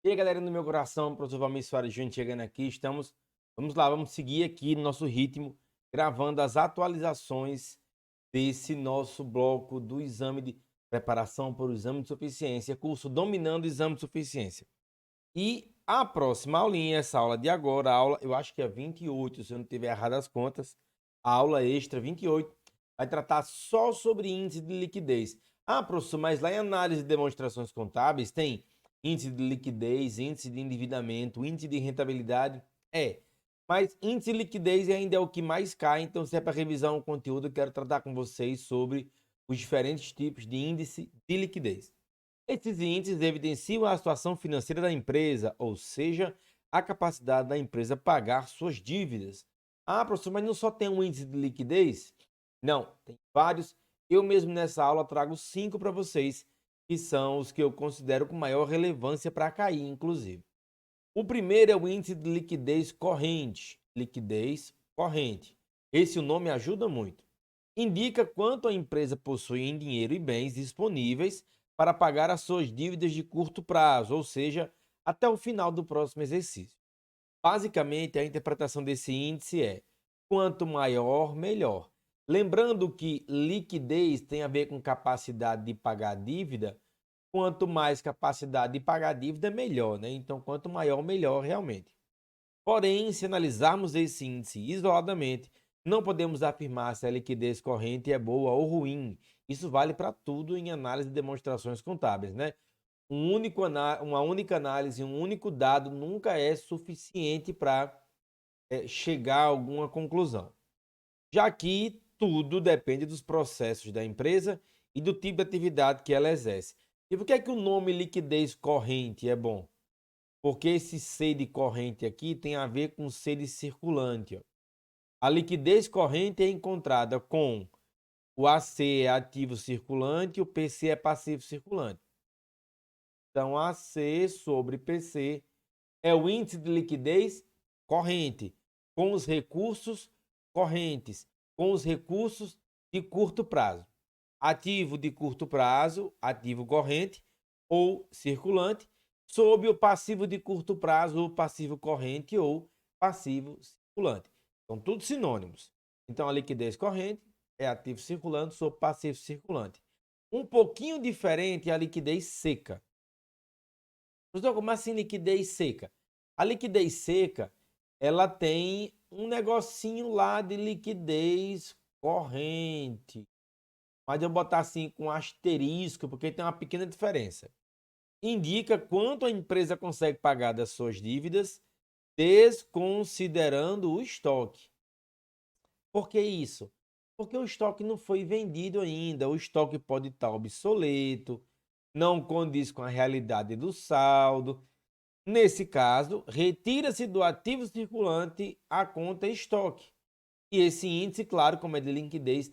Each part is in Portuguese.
E aí, galera do meu coração, professor Valmir Soares Júnior chegando aqui, vamos lá, vamos seguir aqui no nosso ritmo, gravando as atualizações desse nosso bloco do exame de preparação para o exame de suficiência, curso Dominando o Exame de Suficiência. E a próxima aulinha, essa aula de agora, a aula, eu acho que é 28, se eu não tiver errado as contas, a aula extra 28, vai tratar só sobre índice de liquidez. Ah, professor, mas lá em análise de demonstrações contábeis tem índice de liquidez, índice de endividamento, índice de rentabilidade. É, mas índice de liquidez ainda é o que mais cai, então se é para revisar um conteúdo, eu quero tratar com vocês sobre os diferentes tipos de índice de liquidez. Esses índices evidenciam a situação financeira da empresa, ou seja, a capacidade da empresa pagar suas dívidas. Ah, professor, mas não só tem um índice de liquidez? Não, tem vários. Eu mesmo nessa aula trago 5 para vocês, que são os que eu considero com maior relevância para cair, inclusive. O primeiro é o índice de liquidez corrente. Liquidez corrente. Esse o nome ajuda muito. Indica quanto a empresa possui em dinheiro e bens disponíveis para pagar as suas dívidas de curto prazo, ou seja, até o final do próximo exercício. Basicamente, a interpretação desse índice é: quanto maior, melhor. Lembrando que liquidez tem a ver com capacidade de pagar dívida, quanto mais capacidade de pagar dívida, melhor, né? Então, quanto maior, melhor realmente. Porém, se analisarmos esse índice isoladamente, não podemos afirmar se a liquidez corrente é boa ou ruim. Isso vale para tudo em análise de demonstrações contábeis, né? Uma única análise, um único dado nunca é suficiente para chegar a alguma conclusão. Já que tudo depende dos processos da empresa e do tipo de atividade que ela exerce. E por que é que o nome liquidez corrente é bom? Porque esse C de corrente aqui tem a ver com C de circulante. Ó. A liquidez corrente é encontrada com o AC é ativo circulante e o PC é passivo circulante. Então, AC sobre PC é o índice de liquidez corrente, com os recursos correntes, com os recursos de curto prazo. Ativo de curto prazo, ativo corrente ou circulante, sob o passivo de curto prazo, ou passivo corrente ou passivo circulante. São todos sinônimos. Então, a liquidez corrente é ativo circulante sob passivo circulante. Um pouquinho diferente é a liquidez seca. Professor, como assim liquidez seca? A liquidez seca, ela tem um negocinho lá de liquidez corrente. Mas eu botar assim com asterisco, porque tem uma pequena diferença. Indica quanto a empresa consegue pagar das suas dívidas, desconsiderando o estoque. Por que isso? Porque o estoque não foi vendido ainda, o estoque pode estar obsoleto, não condiz com a realidade do saldo. Nesse caso, retira-se do ativo circulante a conta estoque. E esse índice, claro, como é de liquidez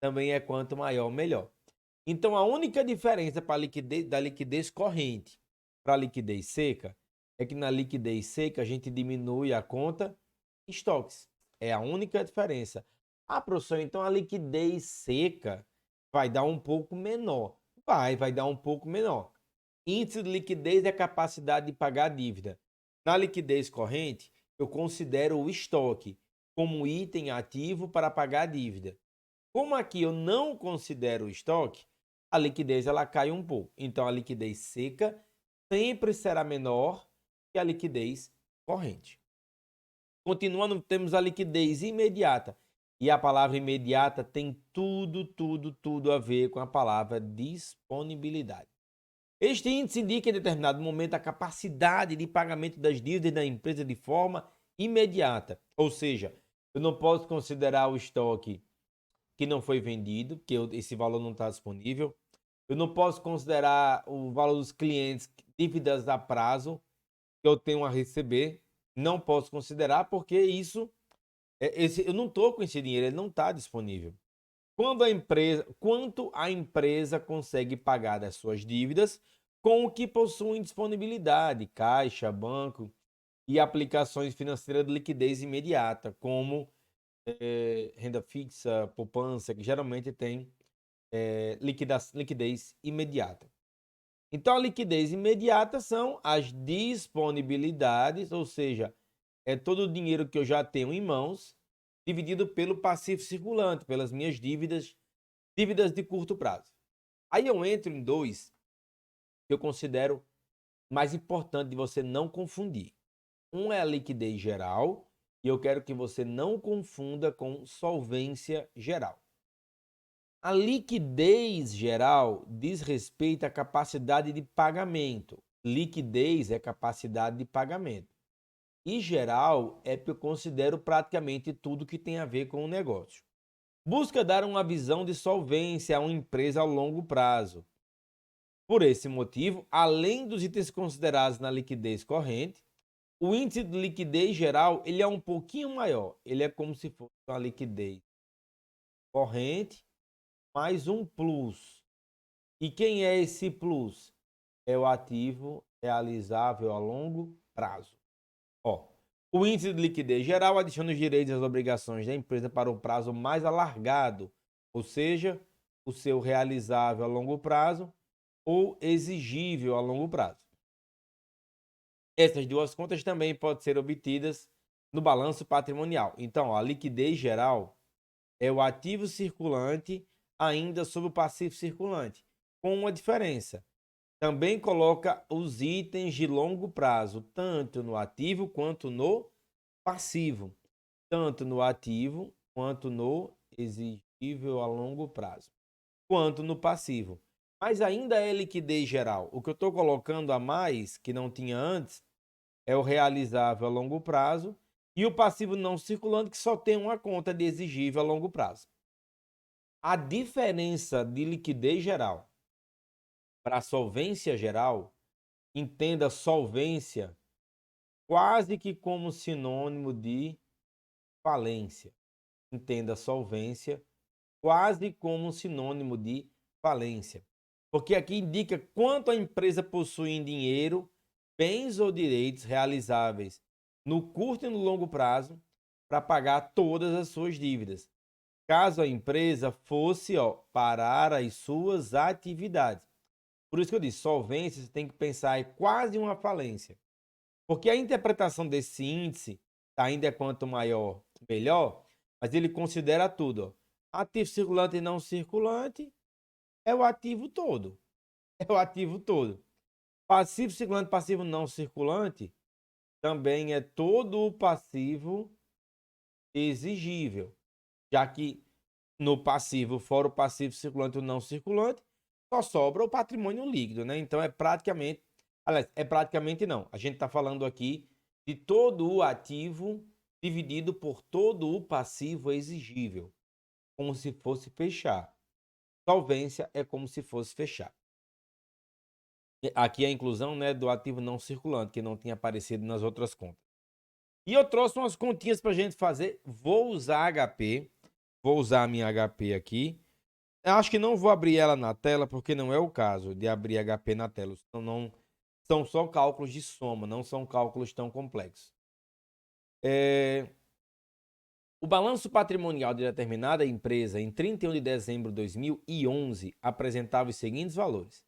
também é quanto maior, melhor. Então, a única diferença para liquidez, da liquidez corrente para a liquidez seca é que na liquidez seca a gente diminui a conta estoques. É a única diferença. Ah, professor, então a liquidez seca vai dar um pouco menor. Vai dar um pouco menor. Índice de liquidez é a capacidade de pagar a dívida. Na liquidez corrente, eu considero o estoque como item ativo para pagar a dívida. Como aqui eu não considero o estoque, a liquidez ela cai um pouco. Então a liquidez seca sempre será menor que a liquidez corrente. Continuando, temos a liquidez imediata. E a palavra imediata tem tudo a ver com a palavra disponibilidade. Este índice indica em determinado momento a capacidade de pagamento das dívidas da empresa de forma imediata. Ou seja, eu não posso considerar o estoque que não foi vendido, porque esse valor não está disponível. Eu não posso considerar o valor dos clientes, dívidas a prazo, que eu tenho a receber. Não posso considerar, porque eu não estou com esse dinheiro, ele não está disponível. Quanto a empresa consegue pagar das suas dívidas com o que possui disponibilidade, caixa, banco e aplicações financeiras de liquidez imediata, como renda fixa, poupança, que geralmente tem liquidez imediata. Então, a liquidez imediata são as disponibilidades, ou seja, é todo o dinheiro que eu já tenho em mãos, dividido pelo passivo circulante, pelas minhas dívidas de curto prazo. Aí eu entro em dois que eu considero mais importante de você não confundir. Um é a liquidez geral, e eu quero que você não confunda com solvência geral. A liquidez geral diz respeito à capacidade de pagamento. Liquidez é capacidade de pagamento. E geral é porque eu considero praticamente tudo que tem a ver com o negócio. Busca dar uma visão de solvência a uma empresa a longo prazo. Por esse motivo, além dos itens considerados na liquidez corrente, o índice de liquidez geral ele é um pouquinho maior. Ele é como se fosse uma liquidez corrente mais um plus. E quem é esse plus? É o ativo realizável a longo prazo. Ó, o índice de liquidez geral adiciona os direitos e as obrigações da empresa para um prazo mais alargado, ou seja, o seu realizável a longo prazo ou exigível a longo prazo. Essas duas contas também podem ser obtidas no balanço patrimonial. Então, ó, a liquidez geral é o ativo circulante ainda sob o passivo circulante, com uma diferença. Também coloca os itens de longo prazo, tanto no ativo quanto no passivo. Tanto no ativo quanto no exigível a longo prazo, quanto no passivo. Mas ainda é liquidez geral. O que eu estou colocando a mais, que não tinha antes, é o realizável a longo prazo e o passivo não circulante, que só tem uma conta de exigível a longo prazo. A diferença de liquidez geral para solvência geral, entenda solvência quase que como sinônimo de falência. Entenda solvência quase como sinônimo de falência. Porque aqui indica quanto a empresa possui em dinheiro, bens ou direitos realizáveis no curto e no longo prazo para pagar todas as suas dívidas. Caso a empresa fosse parar as suas atividades. Por isso que eu disse, solvência, você tem que pensar em quase uma falência. Porque a interpretação desse índice, ainda é quanto maior, melhor, mas ele considera tudo. Ativo circulante e não circulante é o ativo todo. É o ativo todo. Passivo circulante, passivo não circulante, também é todo o passivo exigível. Já que no passivo, fora o passivo circulante e o não circulante, só sobra o patrimônio líquido, né? Então é praticamente, aliás, é praticamente não. A gente está falando aqui de todo o ativo dividido por todo o passivo exigível, como se fosse fechar. Solvência é como se fosse fechar. Aqui a inclusão, né, do ativo não circulante, que não tinha aparecido nas outras contas. E eu trouxe umas continhas para a gente fazer. Vou usar HP, vou usar a minha HP aqui. Eu acho que não vou abrir ela na tela, porque não é o caso de abrir HP na tela. São só cálculos de soma, não são cálculos tão complexos. O balanço patrimonial de determinada empresa em 31 de dezembro de 2011 apresentava os seguintes valores.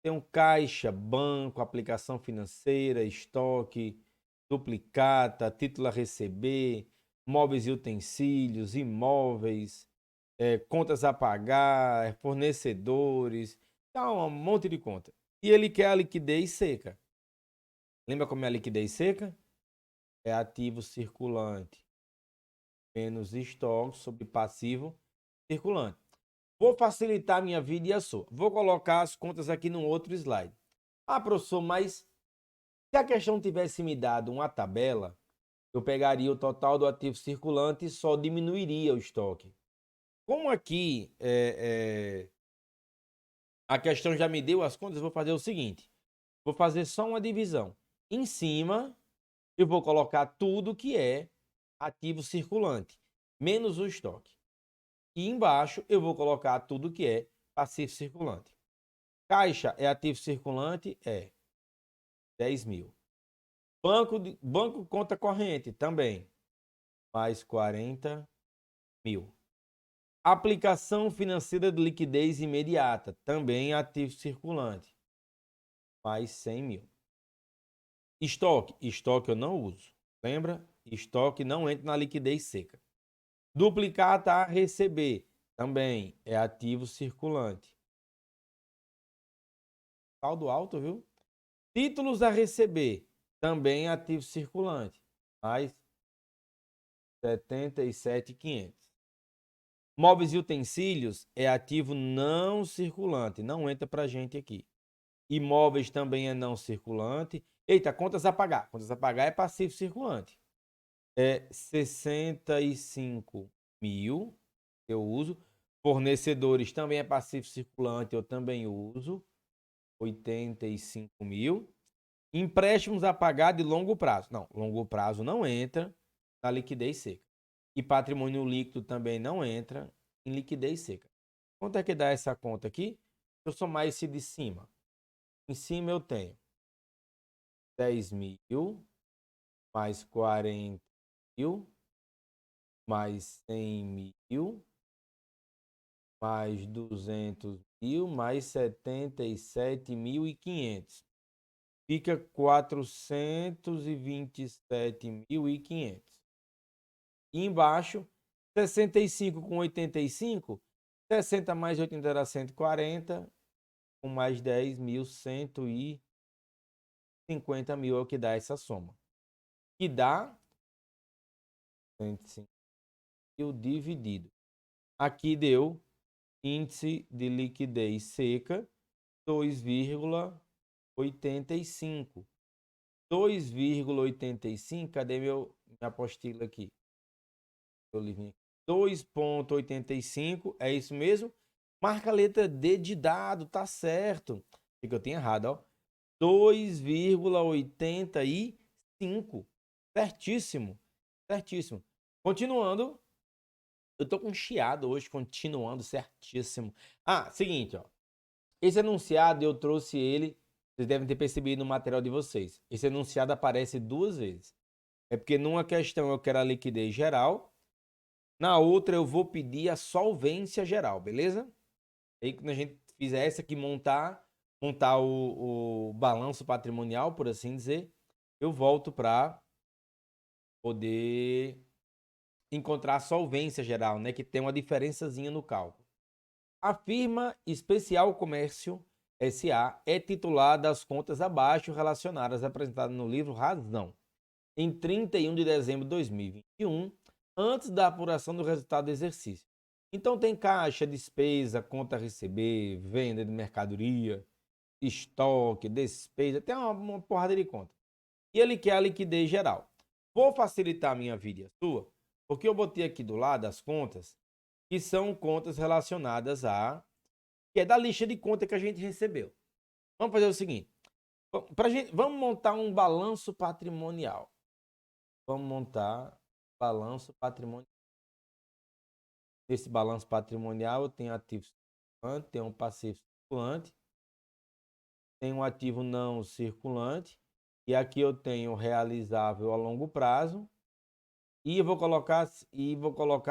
Tem um caixa, banco, aplicação financeira, estoque, duplicata, título a receber, móveis e utensílios, imóveis, contas a pagar, fornecedores, tá um monte de conta. E ele quer a liquidez seca. Lembra como é a liquidez seca? É ativo circulante menos estoque sobre passivo circulante. Vou facilitar a minha vida e a sua. Vou colocar as contas aqui num outro slide. Ah, professor, mas se a questão tivesse me dado uma tabela, eu pegaria o total do ativo circulante e só diminuiria o estoque. Como aqui a questão já me deu as contas, eu vou fazer o seguinte. Vou fazer só uma divisão. Em cima, eu vou colocar tudo que é ativo circulante, menos o estoque. E embaixo, eu vou colocar tudo que é passivo circulante. Caixa é ativo circulante? É 10 mil. Banco conta corrente também, mais 40 mil. Aplicação financeira de liquidez imediata, também ativo circulante, mais 100 mil. Estoque. Estoque eu não uso. Lembra? Estoque não entra na liquidez seca. Duplicar a receber. Também é ativo circulante. Saldo alto, viu? Títulos a receber. Também é ativo circulante. Mais 77.500. Móveis e utensílios é ativo não circulante. Não entra pra gente aqui. Imóveis também é não circulante. Eita, contas a pagar. Contas a pagar é passivo circulante. É 65 mil, eu uso. Fornecedores também é passivo circulante, eu também uso. 85 mil. Empréstimos a pagar de longo prazo. Não, longo prazo não entra na liquidez seca. E patrimônio líquido também não entra em liquidez seca. Quanto é que dá essa conta aqui? Eu somar esse de cima. Em cima eu tenho 10 mil, mais 40 mil, mais 100 mil, mais 200 mil, mais 77.500. Fica 427.500. E embaixo, 65 com 85, 60 mais 80 era 140, com mais 10 mil, 150 mil é o que dá essa soma. Que dá 105 mil dividido. Aqui deu índice de liquidez seca 2,85. 2,85, cadê minha apostila aqui? 2,85, é isso mesmo? Marca a letra D de dado, tá certo. O que eu tenho errado, ó? 2,85. Certíssimo. Certíssimo. Continuando. Eu tô com um chiado hoje, continuando certíssimo. Seguinte, ó. Esse enunciado eu trouxe ele, vocês devem ter percebido no material de vocês. Esse enunciado aparece duas vezes. É porque numa questão eu quero a liquidez geral, na outra eu vou pedir a solvência geral, beleza? Aí quando a gente fizer essa aqui, montar o balanço patrimonial, por assim dizer, eu volto para poder encontrar a solvência geral, né? Que tem uma diferençazinha no cálculo. A firma Especial Comércio S.A. é titular das contas abaixo relacionadas apresentadas no livro Razão, em 31 de dezembro de 2021, antes da apuração do resultado do exercício. Então tem caixa, despesa, conta a receber, venda de mercadoria, estoque, despesa, tem uma porrada de conta. E ele quer a liquidez geral. Vou facilitar a minha vida e a sua, porque eu botei aqui do lado as contas, que são contas relacionadas que é da lista de conta que a gente recebeu. Vamos fazer o seguinte, vamos montar um balanço patrimonial. Vamos montar balanço patrimonial. Nesse balanço patrimonial eu tenho ativo circulante, tenho um passivo circulante, tenho um ativo não circulante, e aqui eu tenho realizável a longo prazo, e eu vou colocar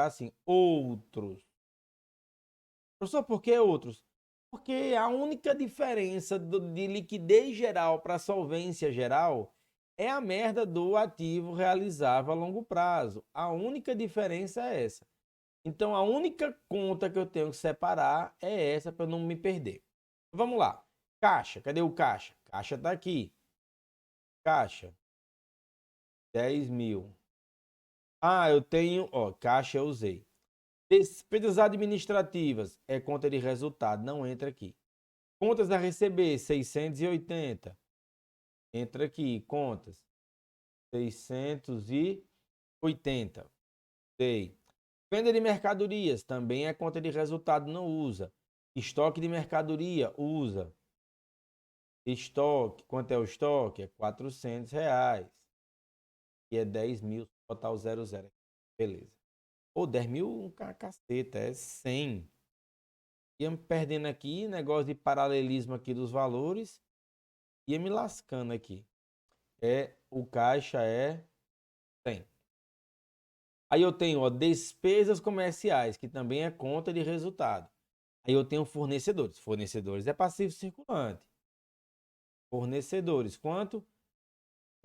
assim, outros. Professor, por que outros? Porque a única diferença de liquidez geral para solvência geral é a merda do ativo realizável a longo prazo. A única diferença é essa. Então, a única conta que eu tenho que separar é essa para eu não me perder. Vamos lá. Caixa. Cadê o caixa? Caixa está aqui. Caixa. 10 mil. Eu tenho... caixa eu usei. Despesas administrativas. É conta de resultado. Não entra aqui. Contas a receber. 680. Entra aqui. Contas. 680. Sei. Venda de mercadorias, também é conta de resultado, não usa. Estoque de mercadoria, usa. Estoque, quanto é o estoque? É R$ 400. E é 10 mil, total 00. Beleza. 10 mil, um caceta, é 100. Ia me perdendo aqui, negócio de paralelismo aqui dos valores. Ia me lascando aqui. O caixa é 100. Aí eu tenho, despesas comerciais, que também é conta de resultado. Aí eu tenho fornecedores. Fornecedores é passivo circulante. Fornecedores, quanto?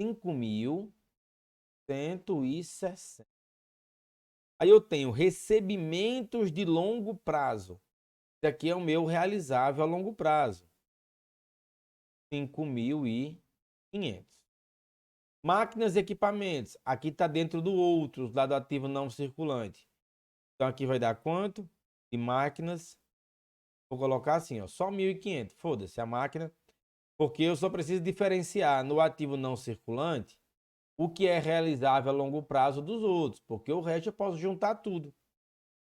5.160. Aí eu tenho recebimentos de longo prazo. Esse aqui é o meu realizável a longo prazo. 5.500. Máquinas e equipamentos. Aqui está dentro do outros, lá do ativo não circulante. Então aqui vai dar quanto? De máquinas. Vou colocar assim, ó, só 1.500. Foda-se a máquina. Porque eu só preciso diferenciar no ativo não circulante o que é realizável a longo prazo dos outros. Porque o resto eu posso juntar tudo.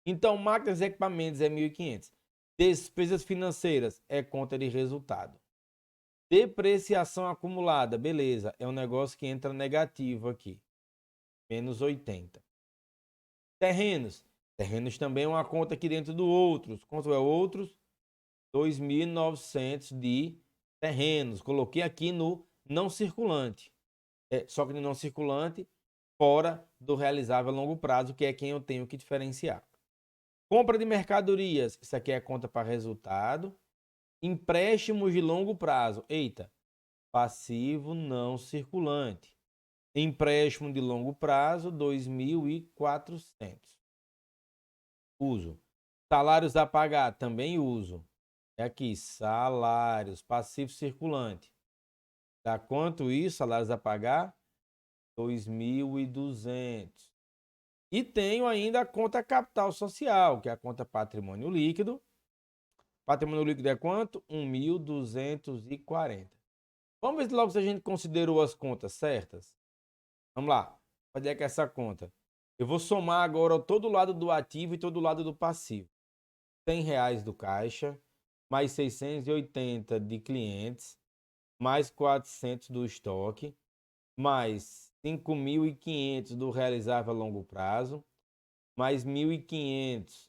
Então, máquinas e equipamentos é 1.500. Despesas financeiras é conta de resultado. Depreciação acumulada, beleza, é um negócio que entra negativo aqui. Menos 80. Terrenos. Terrenos também é uma conta aqui dentro do outros. Quanto é outros? 2.900 de terrenos. Coloquei aqui no não circulante. Só que no não circulante, fora do realizável a longo prazo, que é quem eu tenho que diferenciar. Compra de mercadorias. Isso aqui é conta para resultado. Empréstimos de longo prazo. Eita, passivo não circulante. Empréstimo de longo prazo, 2.400. Uso. Salários a pagar, também uso. É aqui, salários, passivo circulante. Dá quanto isso, salários a pagar? 2.200. E tenho ainda a conta capital social, que é a conta patrimônio líquido. Patrimônio líquido é quanto? 1.240. Vamos ver logo se a gente considerou as contas certas. Vamos lá. Onde é que é essa conta? Eu vou somar agora todo lado do ativo e todo lado do passivo. R$ 100 do caixa, mais 680 de clientes, mais 400 do estoque, mais 5.500 do realizável a longo prazo, mais 1.500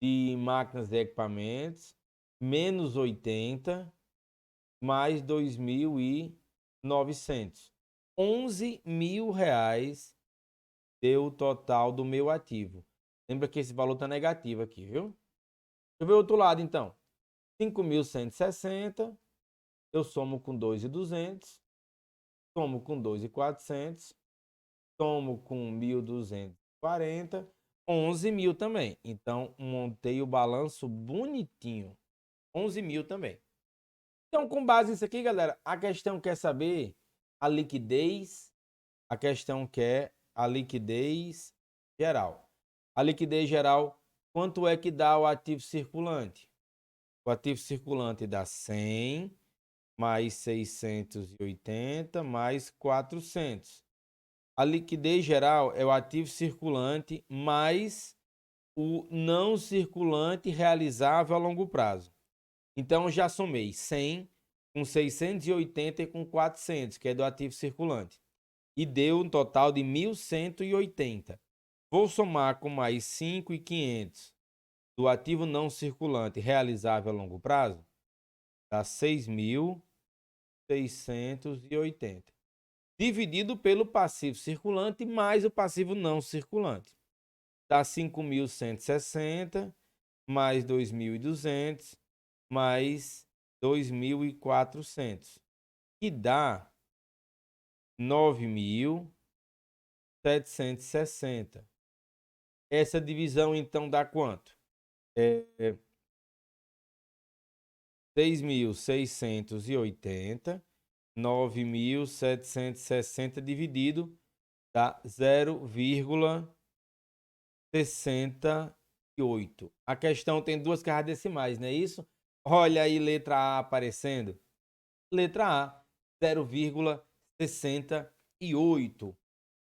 de máquinas e equipamentos, menos 80, mais 2.900. R$ 11.000 deu o total do meu ativo. Lembra que esse valor está negativo aqui, viu? Deixa eu ver o outro lado, então. 5.160, eu somo com 2.200, somo com 2.400, somo com 1.240, 11.000 também. Então, montei o balanço bonitinho. 11.000 também. Então, com base nisso aqui, galera, a questão quer saber a liquidez, a questão quer a liquidez geral. A liquidez geral, quanto é que dá o ativo circulante? O ativo circulante dá 100, mais 680, mais 400. A liquidez geral é o ativo circulante mais o não circulante realizável a longo prazo. Então, eu já somei 100 com 680 e com 400, que é do ativo circulante. E deu um total de 1.180. Vou somar com mais 5.500 do ativo não circulante realizável a longo prazo, dá 6.680. Dividido pelo passivo circulante mais o passivo não circulante. Dá 5.160 mais 2.200 mais 2.400, que dá 9.760. Essa divisão, então, dá quanto? 6.680, 9.760 dividido, dá 0,68. A questão tem duas casas decimais, não é isso? Olha aí, letra A aparecendo. Letra A, 0,68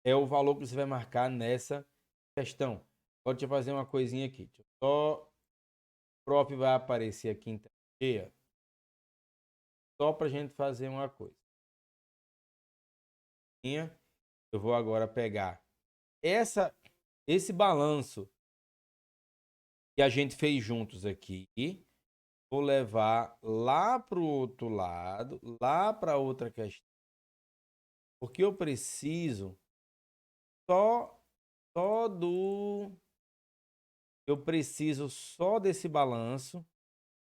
é o valor que você vai marcar nessa questão. Pode fazer uma coisinha aqui. Só o prop vai aparecer aqui em tela cheia. Só para a gente fazer uma coisa. Eu vou agora pegar esse balanço que a gente fez juntos aqui. Vou levar lá para o outro lado, lá para outra questão. Porque eu preciso só do... Eu preciso só desse balanço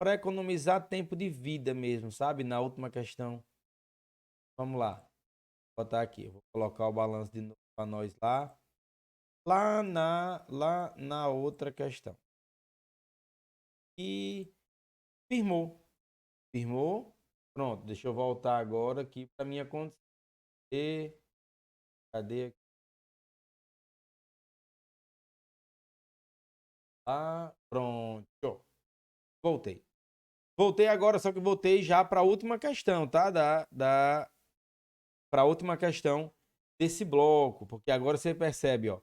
para economizar tempo de vida mesmo, sabe? Na última questão. Vamos lá. Vou botar aqui. Vou colocar o balanço de novo para nós lá. Lá na outra questão. E firmou. Firmou. Pronto. Deixa eu voltar agora aqui para minha conta. Cadê aqui? Ah, pronto. Voltei. Voltei agora, só que voltei já para a última questão, tá? Para a última questão desse bloco, porque agora você percebe, ó,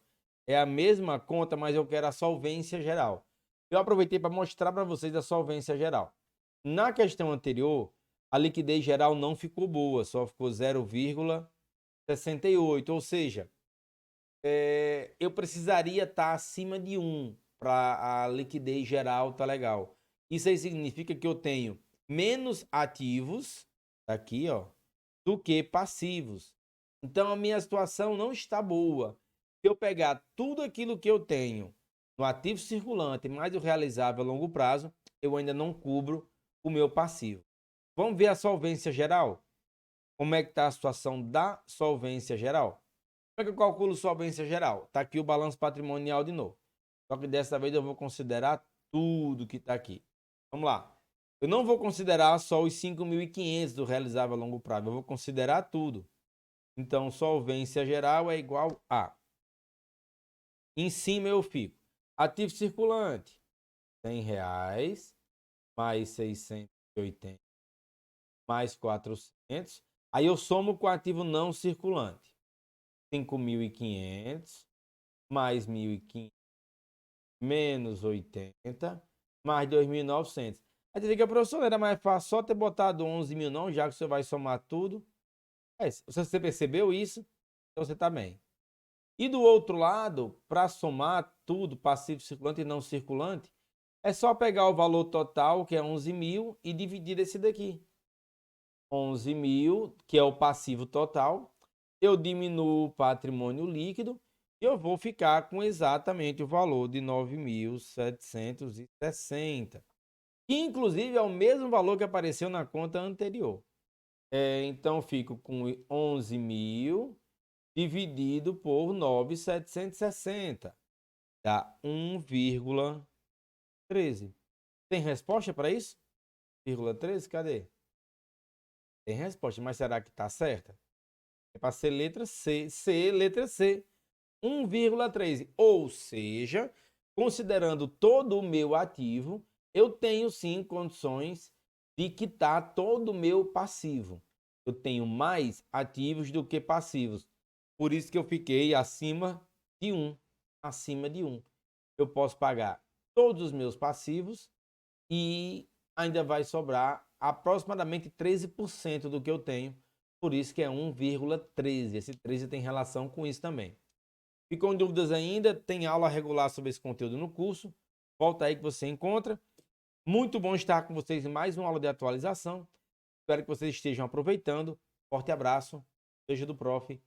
é a mesma conta, mas eu quero a solvência geral. Eu aproveitei para mostrar para vocês a solvência geral. Na questão anterior, a liquidez geral não ficou boa, só ficou 0,68, ou seja, eu precisaria estar acima de 1 para a liquidez geral tá legal. Isso aí significa que eu tenho menos ativos, aqui, ó, do que passivos. Então a minha situação não está boa. Se eu pegar tudo aquilo que eu tenho no ativo circulante mais o realizável a longo prazo, eu ainda não cubro o meu passivo. Vamos ver a solvência geral? Como é que está a situação da solvência geral? Como é que eu calculo solvência geral? Está aqui o balanço patrimonial de novo. Só que dessa vez eu vou considerar tudo que está aqui. Vamos lá. Eu não vou considerar só os 5.500 do realizável a longo prazo. Eu vou considerar tudo. Então, solvência geral é igual a... Em cima eu fico. Ativo circulante, R$100, mais 680, mais 400. Aí eu somo com o ativo não circulante. 5.500, mais 1.500, menos 80, mais 2.900. Aí você fica, professor, era mais fácil só ter botado 11.000 não, já que você vai somar tudo. Se você percebeu isso, então você está bem. E do outro lado, para somar tudo, passivo circulante e não circulante, é só pegar o valor total, que é 11.000, e dividir esse daqui. 11.000, que é o passivo total, eu diminuo o patrimônio líquido e eu vou ficar com exatamente o valor de 9.760, que inclusive é o mesmo valor que apareceu na conta anterior. Então, fico com 11.000 dividido por 9.760, dá 1,13. Tem resposta para isso? 1,13? Cadê? Tem resposta, mas será que está certa? É para ser letra C. Letra C. 1,13. Ou seja, considerando todo o meu ativo, eu tenho sim condições de quitar todo o meu passivo. Eu tenho mais ativos do que passivos. Por isso que eu fiquei acima de 1. Acima de 1. Eu posso pagar todos os meus passivos e ainda vai sobrar aproximadamente 13% do que eu tenho. Por isso que é 1,13. Esse 13 tem relação com isso também. Ficou em dúvidas ainda? Tem aula regular sobre esse conteúdo no curso. Volta aí que você encontra. Muito bom estar com vocês em mais uma aula de atualização. Espero que vocês estejam aproveitando. Forte abraço. Beijo do prof.